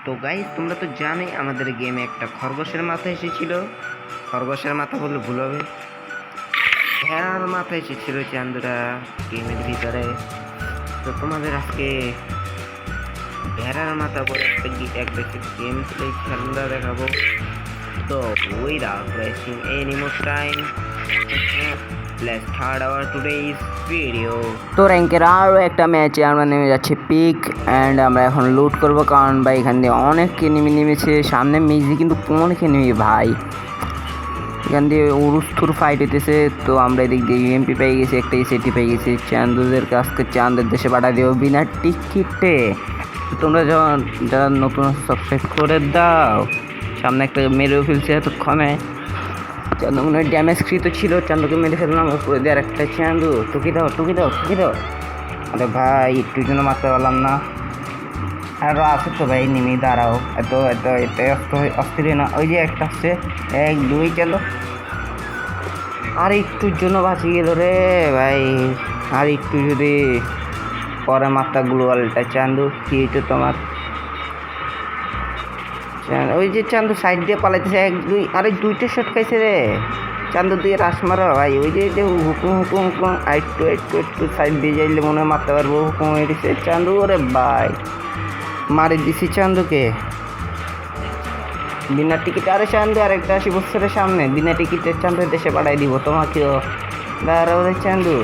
তো গাইস তোমরা তো জানোই আমাদের গেমে একটা খরগোশের মাথা এসেছিল। খরগোশের মাথা বললে ভুল হবে, ভেড়ার মাথা এসেছিল চান্দুরা গেমের ভিতরে। তো তোমাদের আজকে ভেড়ার মাথা বলে একটা গেম প্লে খেলা দেখাবো। তো without wasting any more time, let's start our today's video. তো র্যাঙ্কের আরও একটা ম্যাচে আমরা নেমে যাচ্ছি পিক অ্যান্ড আমরা এখন লুট করবো, কারণ ভাই এখান দিয়ে অনেক এনিমি নেমেছে। সামনে মেজি কিন্তু অনেক এনিমি ভাই, এখান দিয়ে উরুস্থুর ফাইট হইতেছে। তো আমরা এদিক দিয়ে ইউএমপি পেয়ে গেছি, একটা এসএটি পেয়ে গেছি। চান্দুদের কাছকে চাঁদের দেশে পাঠা দেবো বিনা টিকিটে। তোমরা যখন যারা নতুন সাবস্ক্রাইব করে দাও, সামনে একটা মেরেও ফেলছে এতক্ষণে। চান্দু মনে হয় ড্যামেজ কৃত ছিল, চান্দুকে মেরে ফেললাম। উপরে দিয়ে আরেকটা চান্দু, টুকি দাও টুকি দাও টুকি দাও। আরে ভাই একটু জন্য মারতে পারলাম না। আরও আছে তো ভাই, নেমে দাঁড়াও, এত এত এত অস্থির না। ওই যে একটা আসছে, এক দুই চালো। আর একটুর জন্য বাঁচি গেল রে ভাই। আর একটু যদি পরে মাত্রা গ্লোবালটা চান্দু কি হইতো তোমার। ওই যে চান্দু সাইড দিয়ে পালাইতেছে, এক দুই, আরে দুইটা শট খাইছে রে চান্দু দিয়ে রাস মারা ভাই। ওই যে হুকুম হুকুম হুকুম একটু একটু একটু সাইড দিয়ে যাইলে মনে হয় মারতে পারবো। হুকুম হয়ে দিছে চান্দু, ওরে ভাই মারি দিছি চান্দুকে বিনা টিকিটে। আরে চান্দু আরেকটা 80 বছরের সামনে বিনা টিকিটে চান্দুর দেশে পাঠাই দিব তোমাকেও। দাঁড়াও রে চান্দু,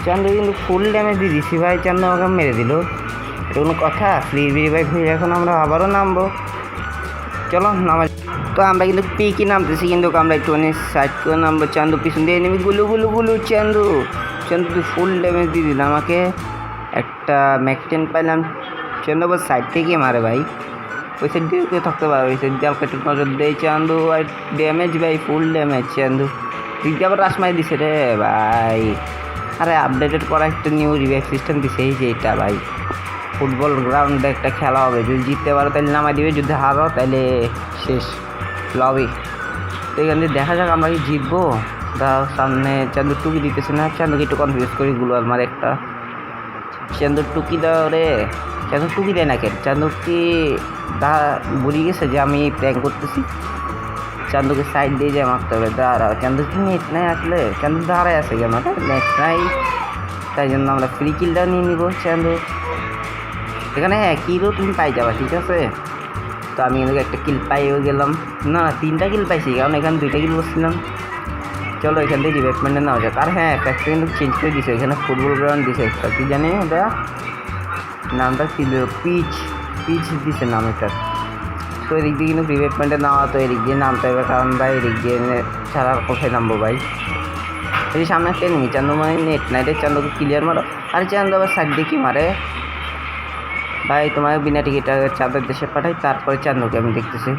চান্দু কিন্তু ফুল ড্যামেজ দিয়ে দিছি ভাই। চান্দু আমাকে মেরে দিল, এটা কোনো কথা? ফ্রি ভাই ঘুরে এখন আমরা আবারও নামবো, চলো নামা। তো আমরা কিন্তু পিকই নামতেছি, কিন্তু আমরা একটু অনেক সাইড করে নামবো। চান্দু পিছন দিয়ে নেমে গুলু গুলু গুলু। চান্দু চান্দু তুই ফুল ড্যামেজ দিয়ে দিল আমাকে, একটা ম্যাকটেন পাইলাম। চান্দু আবার সাইড থেকে মারে ভাই, ওই সাইড দিয়ে কেউ থাকতে পারে, ওই সাইড দিয়ে আমাকে একটু নজর দেয় চান্দু। আর ড্যামেজ ভাই ফুল ড্যামেজ চান্দু, দিক দিয়ে আবার রাস মারি দিছে রে ভাই। আরে আপডেটেড করা একটা নিউ রিভাইভ সিস্টেম দিছে, এই যে এটা ভাই। ফুটবল গ্রাউন্ডে একটা খেলা হবে, যদি জিততে পারো তাহলে নামাই দিবে, যদি হারো তাহলে শেষ লবি। তো এখান থেকে দেখা যাক আমরা কি জিতবো। দাও সামনে চান্দুর টুকি দিতেছে না, চান্দুকে একটু কনফিউজ করি গুলো আমার একটা। চান্দুর টুকি দাও রে, চান্দুর টুকি দেয় না কেন? চান্দুর কি দা বুঝে গেছে যে আমি প্ল্যান করতেছি? চান্দুকে সাইড দিয়ে যায় মারতে হবে। দাঁড়াও, চান্দুর কি নেট নাই আসলে? চান্দুর দাঁড়ায় আছে কেন? নেট নাই, তাই জন্য আমরা ফ্রি কিলটাও নিয়ে নিব। চান্দু এখানে হ্যাঁ কিলও তুমি পাই যাবা, ঠিক আছে? তো আমি এখানে একটা কিল পাইও গেলাম, না 3টা কিল পাইছি, কারণ এখানে 2টা কিল বসছিলাম। চলো এখান থেকে রিভেটমেন্টে নেওয়া যাক। আর হ্যাঁ প্যাকটা কিন্তু চেঞ্জ করে দিছে, এখানে ফুটবল গ্রাউন্ড দিছে একটা, কি জানি ওটা নামটা কি, পিচ পিচ দিছে নাম এটার। তো এদিক দিয়ে কিন্তু রিভেটমেন্টে নেওয়া, তো এদিক দিয়ে নামতে হবে, কারণ ভাই এদিক দিয়ে ছাড়া কোথায় নামবো ভাই। এই সামনে একটা এনিমি, চান্দু মানে নেট নাইটের চান্দুকে ক্লিয়ার মারো। আর চান্দু আবার সাইড দিয়ে কি মারে ভাই? তোমাকে বিনা টিকিটে চাঁদের দেশে পাঠাই, তারপরে চান্দুকে আমি দেখতেছি।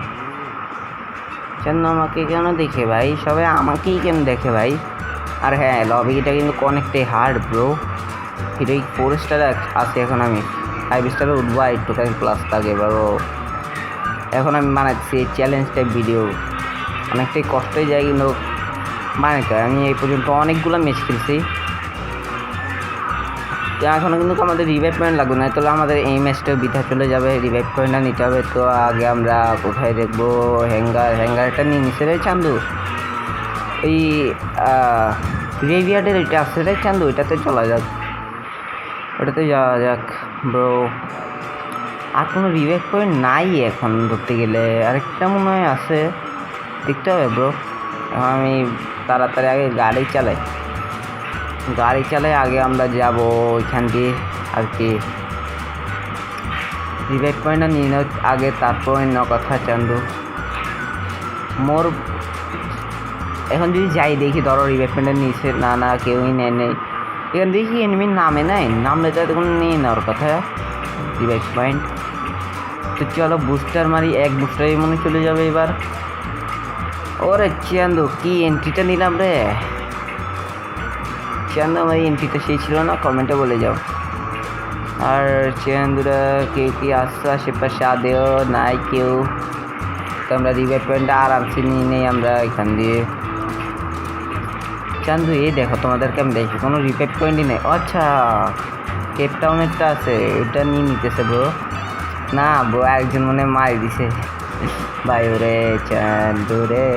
চান্দু আমাকে কেন দেখে ভাই? সবাই আমাকেই কেন দেখে ভাই? আর হ্যাঁ লবিটা কিন্তু অনেকটাই হার্ড ব্রো। হিরোইক 4 স্টার আছে, এখন আমি 5 স্টারে উঠবো, একটুখানি প্লাস থাকে বারো। এখন আমি বানাচ্ছি চ্যালেঞ্জ টাইপ ভিডিও, অনেকটাই কষ্টই যায় কিন্তু বানাতে। আমি এই পর্যন্ত অনেকগুলো ম্যাচ খেলছি, এখনও কিন্তু আমাদের রিভাইভ পয়েন্ট লাগবে না, তাহলে আমাদের এই ম্যাচটাও বৃথা চলে যাবে। রিভাইভ পয়েন্টটা নিতে হবে। তো আগে আমরা কোথায় দেখবো? হ্যাঙ্গারটা নিয়ে নিচ্ছে রে চান্দু, এই গ্রেভিয়ার্ডের এটা আসছে রে চান্দু, ওইটাতে চলা যাক, ওটাতে যাওয়া যাক ব্রো। আর কোনো রিভাইভ পয়েন্ট নাই এখন ধরতে গেলে, আরেকটা মনে হয় আছে, দেখতে হবে ব্রো। আমি তাড়াতাড়ি আগে গাড়ি চালাই আগে আমরা যাব ওইখান দিয়ে আর কি। রিভাইভ পয়েন্টটা নিয়ে নাও আগে, তারপর অন্য কথা চান্দু। মোর এখন যদি যাই দেখি, ধরো রিভাইভ পয়েন্টটা নিচে না কেউই নেই, এখান দেখি এনিমির নামে নাই, নামলে তো তখন নিয়ে নেওয়ার কথা রিভাইভ পয়েন্ট। তো চলো বুস্টার মারি, এক বুস্টারই মনে চলে যাবে এবার। ওরে চান্দু কি এন্ট্রিটা নিলাম রে চান্দু, আমার এন্ট্রিটা সেই ছিল না, কমেন্টে বলে যাও। আর চান্দুরা কেউ কি আসছে আশেপাশে? আদেও নাই কেউ, তো আমরা রিভাইভ পয়েন্টটা আরামসে নিয়ে নেই আমরা এখান দিয়ে। চান্দু এই দেখো তোমাদেরকে আমি দেখি, কোনো রিভাইভ পয়েন্টই নেই। আচ্ছা কেপ টাউনেরটা আছে, ওইটা নিয়ে নিতেছে ব্রো। না ব্রো একজন মনে হয় মারি দিছে ভাই ওরে চান্দু রে।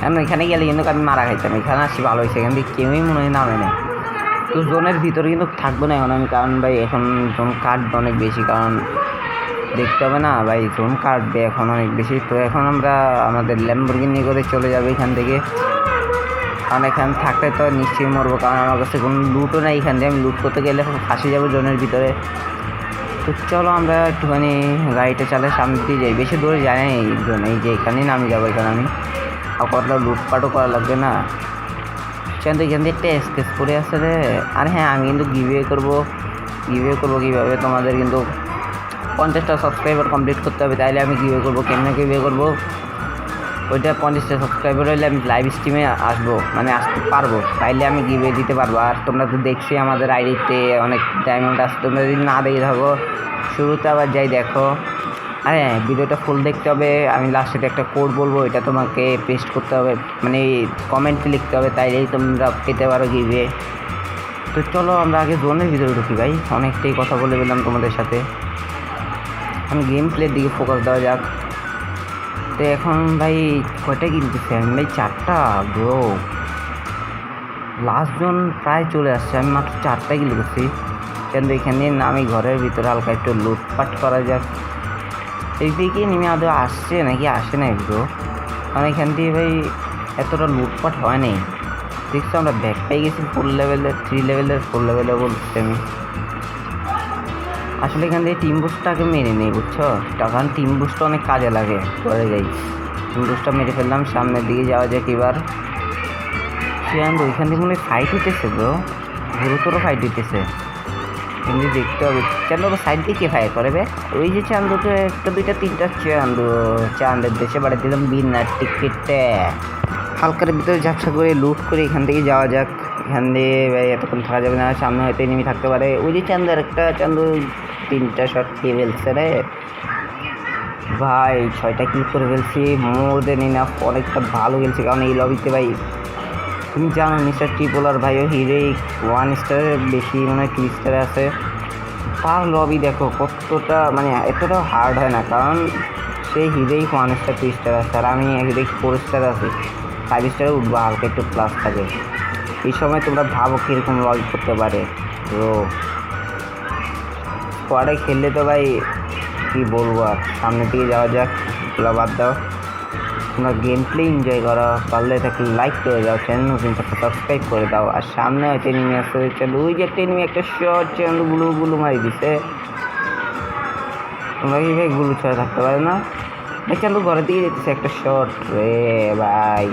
এখন এখানে গেলে কিন্তু আমি মারা খাইতাম, এখানে আসি ভালো হয়েছে, এখান থেকে কেউই মনে হয় নামে না। তো জোনের ভিতরে কিন্তু থাকবো না এখন আমি, কারণ ভাই এখন জোন কাটবে অনেক বেশি, কারণ দেখতে হবে না ভাই জোন কাটবে এখন অনেক বেশি। তো এখন আমরা আমাদের ল্যাম্বরগিনি করে চলে যাবো এখান থেকে, কারণ এখানে থাকতে তো নিশ্চয়ই মরবো, কারণ আমার কাছে কোনো লুটও নেই। এখান থেকে আমি লুট করতে গেলে ফাঁসে যাবো জোনের ভিতরে। তো চলো আমরা একটুখানি গাড়িটা চালিয়ে সামনে দিয়ে যাই, বেশি দূরে যাই না এই জন্য, এই যে এখানেই নামি যাবো এখানে আমি, আর কতটা লুটপাটও করা লাগবে না। কিন্তু এখান থেকে একটা স্কেচ করে আসছে রে। আর হ্যাঁ আমি কিন্তু গিভওয়ে করবো কীভাবে, তোমাদের কিন্তু 50টা সাবস্ক্রাইবার কমপ্লিট করতে হবে, তাইলে আমি গিভওয়ে করবো। কেমনে গিভওয়ে করবো ওইটা 50টা সাবস্ক্রাইবার হইলে আমি লাইভ স্ট্রিমে আসবো, মানে আসতে পারবো, তাইলে আমি গিভওয়ে দিতে পারবো। আর তোমরা তো দেখছি আমাদের আইডিতে অনেক ডায়মন্ড আছে, তোমরা যদি না দেখে থাকো শুরুতে আবার যাই দেখো। আর হ্যাঁ ভিডিওটা ফুল দেখতে হবে, আমি লাস্টে একটা কোড বলবো, এটা তোমাকে পেস্ট করতে হবে, মানে কমেন্টে লিখতে হবে, তাইলেই তোমরা পেতে পারো গিভওয়ে। তো চলো আমরা আগে জোনের ভিতরে ঢুকি ভাই, অনেকটাই কথা বলে পেলাম তোমাদের সাথে, আমি গেম প্লের দিকে ফোকাস দেওয়া যাক। তো এখন ভাই কয়টা কিনতেছি আমি ভাই? 4টা ব্রো, লাস্ট জন প্রায় চলে আসছে, আমি মাত্র 4টা কিল করছি। কিন্তু এখানে আমি ঘরের ভিতরে হালকা একটু লুটপাট করা যাক। এই দিকে নেমে আদৌ আসছে নাকি আসে নাই ব্রো, কারণ এখান থেকে ভাই এতটা লুটপাট হয় নাই। দেখছো আমরা ব্যাক পাই গেছি 4 লেভেলের, 3 লেভেলের, 4 লেভেলে বলছি আমি। আসলে এখান থেকে টিম বুস্টটাকে মেরে নেই বুঝছো, তখন টিম বুস্টটা অনেক কাজে লাগে। করে যাই টিম বুস্টটা মেরে ফেললাম, সামনের দিকে যাওয়া যাক এবার। চান্দু ওইখান থেকে মনে হয় ফাইট হইতেছে ব্রো, গুরুতর ফাইট হইতেছে, কিন্তু দেখতে হবে। চান্দু সাইড দিয়ে কে ফায়ার করে বে? ওই যে চান্দুকে 1টা 2টা 3টা চান্দের দেশে বাড়িয়ে দিলাম বিনা টিকিটে। হালকার ভিতরে ঝাপসা করে লুট করে এখান থেকে যাওয়া যাক। এখান দিয়ে ভাই এতক্ষণ থাকা যাবে না, সামনে হয়তো এনিমি থাকতে পারে। ওই যে চান্দু 3টা শট খেয়ে ফেলছে রে ভাই, 6টা কিল করে ফেলছি, মোর দেন ইনাফ, অনেকটা ভালো খেলছি। কারণ এই লবিতে ভাই তুমি জানো মিস্টার ট্রিপলার ভাইও হিরোইক 1 স্টারের বেশি, মানে 2 স্টারে আছে। তার লবি দেখো কতটা, মানে এতটাও হার্ড হয় না, কারণ সেই হিরোইক 1 স্টার 2 স্টার আছে, আর আমি হিরোইক 4 স্টার আছি, 5 স্টারে উঠবো, হালকা একটু প্লাস থাকে। এই সময় তোমরা ভাবো কীরকম লবি করতে পারে। তো স্কোয়াডে খেললে তো ভাই কী বলবো, আর সামনের দিকে যাওয়া যাক, এগুলো বাদ দাও, তোমরা গেম প্লে এনজয় করো, পারলে থাকলে লাইক করে দাও, চ্যানেল নতুন থাকলে সাবস্ক্রাইব করে দাও। আর সামনে হয়তো এনিমি আসতে চলো, ওই যে একটা এনিমি একটা শর্ট চ্যানেল গুলো মারি দিছে। তোমরা কি ভাই গুলো ছড়া থাকতে পারো না? দেখছেন তো ঘরের দিকে যেতেছে একটা শর্ট রে ভাই,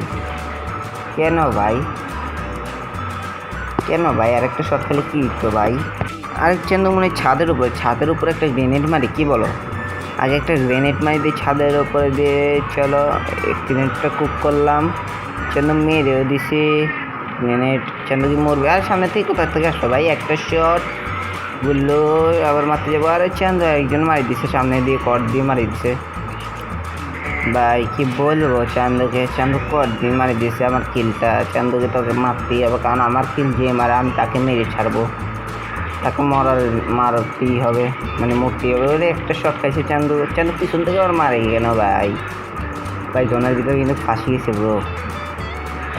কেন ভাই আর একটা শর্ট খেলে কি তো ভাই? আরেক চান্দু মনে হয় ছাদের উপরে একটা গ্রেনেড মারি, কি বলো? আগে একটা গ্রেনেড মারি দিয়ে ছাদের উপরে দিয়ে, চলো গ্রেনেডটা কুক করলাম, চান্দু মেরেও দিছি গ্রেনেড, চান্দু কি মরবে? আর সামনে থেকে কোথা থেকে আসলো ভাই? একটা শট বললো আবার মারতে যাবো, আরে চান্দু একজন মারি দিছে, সামনে দিয়ে কট দিয়ে মারি দিছে ভাই, কি বলবো চান্দু কট দিয়ে মারি দিয়েছে আমার কিলটা। চান্দুকে তোকে মারতেই হবে, কারণ আমার কিল যে মারে আমি তাকে মেরে ছাড়বো, তাকে মারতেই হবে, মানে মরতেই হবে। ওরে একটা শট খাইছে চান্দু পিছন থেকে আবার মারে কেন ভাই? জোনের ভিতরে কিন্তু ফাঁসি গেছে ব্রো,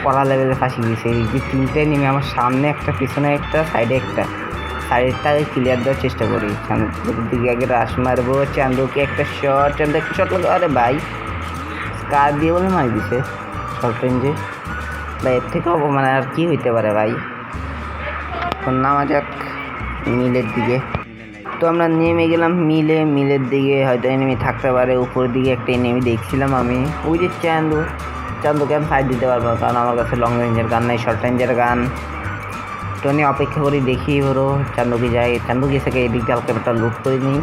কড়া লেভেলে ফাঁসি গেছে। এই যে 3টে নেমে আমার সামনে একটা, পিছনে একটা, সাইডে একটা, সাইডটা আগে ক্লিয়ার দেওয়ার চেষ্টা করি। চান্দুর দিকে আগে রাশ মারবো, চান্দুকে একটা শট লাগে, আরে ভাই কার দিয়ে বলে মারি দিছে শর্ট রেঞ্জে ভাই, এর থেকে মানে আর কি হইতে পারে ভাই? এখন নামা যাক মিলের দিকে। তো আমরা নেমে গেলাম মিলের দিকে, হয়তো এনিমি থাকতে পারে। উপরের দিকে একটা এনিমি দেখছিলাম আমি, ওই যে চান্দুকে আমি ফাইট দিতে পারবো, কারণ আমার কাছে লং রেঞ্জের গান নাই, শর্ট রেঞ্জের গান। তো আমি অপেক্ষা করি, দেখি বড়ো চান্দুকে যাই, চান্দু গেছে এই দিকটা হালকা একটা লুট করে নিই।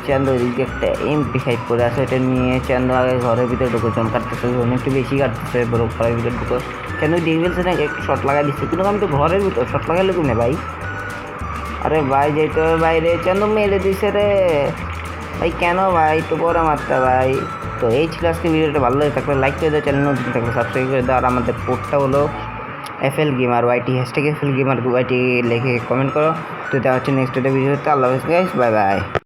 চান্দু ওইদিকে একটা MP5 করে আছে, ওটা নিয়ে চান্দু আগে ঘরের ভিতরে ঢুকো, জন কাটতেছে, একটু বেশি কাটতেছে বড়, ঘরের ভিতরে ঢুকো। চান্দু দেখে ফেলছে না, একটু শর্ট লাগাই দিচ্ছে, কিন্তু আমি তো ঘরের ভিতর শর্ট লাগাইলে কোনে ভাই? আরে ভাই যেতে হবে বাইরে, চান্দু মেরে দিছে রে ভাই, কেন ভাই? একটু পরে মারতে ভাই। তো এই ছিল আজকে ভিডিওটা, ভালো লাগে থাকলে লাইক করে দাও, চ্যানেল নতুন থাকলে সাবস্ক্রাইব করে দাও। আর আমাদের কোডটা হলো FL Gamer YT, #FL Gamer YT লিখে কমেন্ট করো। তো দেখা হচ্ছে নেক্সট ভিডিওতে। আল্লাহ হাফেজ গাইস, বাই বাই।